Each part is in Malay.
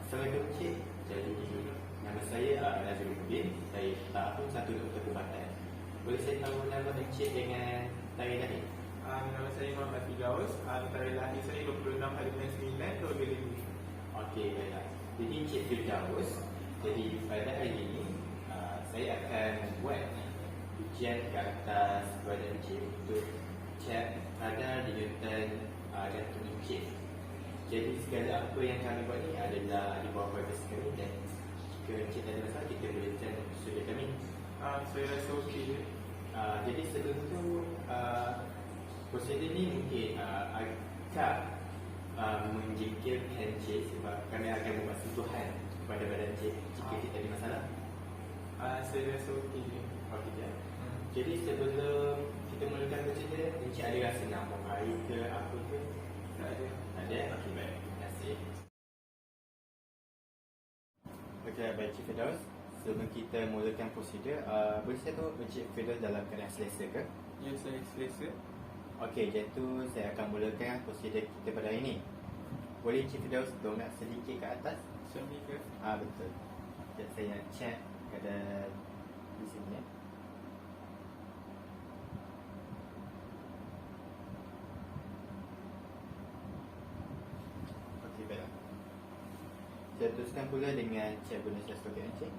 Assalamualaikum Cik. Jadi nama saya Nazrul. Saya tahun 1 Doktor Perubatan. Boleh saya tahu nama Encik dengan tarikh lahir? Nama saya Muhammad Firdaus. Tarikh lahir saya 26 hari bulan 9 2005. Okey, baiklah. Jadi Encik Firdaus, jadi pada hari ini saya akan buat ujian ke atas badan Encik untuk cek kadar denyutan jantung Encik. Jadi segala apa yang kami buat ni adalah di bawah privasi kami, dan jika Encik ada masalah kita boleh tanya studio kami. Saya rasa okey je. Jadi sebelum tu prosedur ni mungkin agak menjengkelkan Encik sebab kami akan membuat sentuhan kepada badan Encik jika kita ada masalah. Saya rasa okey je. Okey je. Jadi sebelum kita mulakan prosedur, Encik ada rasa nak buang air ke apa ke? Tak ada. Ada? Okey, baik. Terima kasih. Okey, baik Cik Firdaus. Sebelum kita mulakan prosedur, boleh saya tahu Encik Firdaus dalam keadaan selesa ke? Ya, saya selesa. Okey, jadi tu saya akan mulakan prosedur kita pada hari ini. Boleh Encik Firdaus dongak sedikit ke atas? Macam ni ke? Betul. Sekejap saya nak check kadar di sini ya. Okey, baiklah. Saya teruskan pula dengan cek guna sesuatu Encik.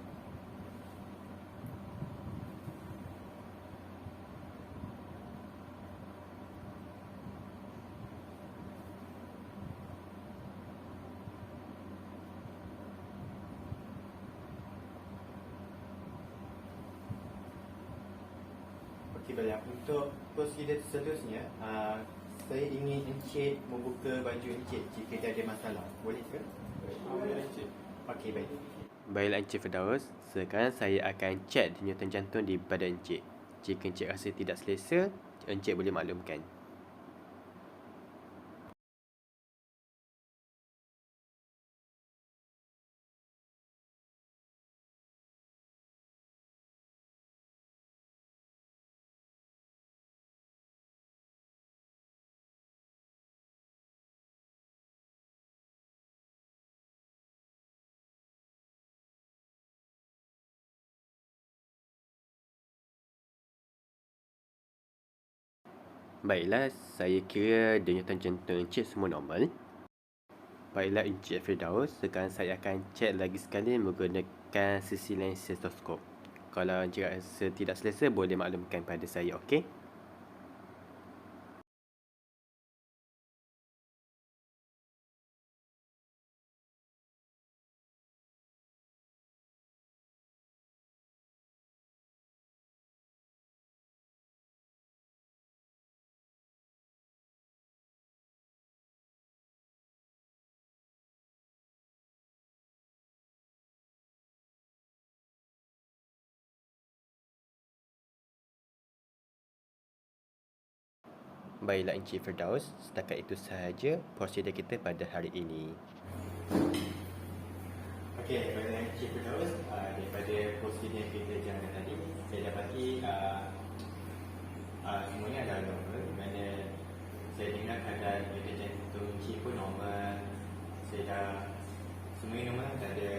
Okey, baiklah. Untuk prosedur seterusnya, saya ingin Encik membuka baju Encik jika dia ada masalah. Boleh ke? Boleh cik. Okey, baik. Baiklah Encik Firdaus, sekarang saya akan cek denyutan jantung di badan Encik. Jika Encik rasa tidak selesa, Encik boleh maklumkan. Baiklah, saya kira denyutan jantung Encik semua normal. Baiklah Encik Firdaus, sekarang saya akan cek lagi sekali menggunakan sisilan stetoskop. Kalau Encik rasa tidak selesa, boleh maklumkan pada saya, okey? Baiklah Encik Firdaus, setakat itu sahaja prosedur kita pada hari ini. Okey, baiklah Encik Firdaus, daripada prosedur yang kita jalankan tadi, saya dapati semuanya adalah normal. Di mana saya dengar kadar denyutan jantung Encik pun normal. Saya dah semuanya normal, tak ada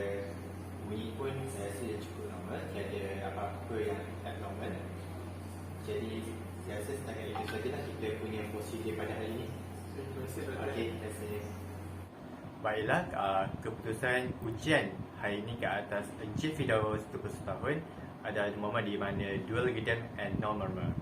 bunyi pun saya rasa cukup normal, tak ada apa-apa yang tak normal. Jadi saya rasa setakat itu sajalah kita punya prosedur pada hari ini. Terima kasih. Okey, terima kasih. Baiklah, keputusan ujian hari ini ke atas Encik Firdaus 21 tahun adalah normal di mana dual gradient and non-normal.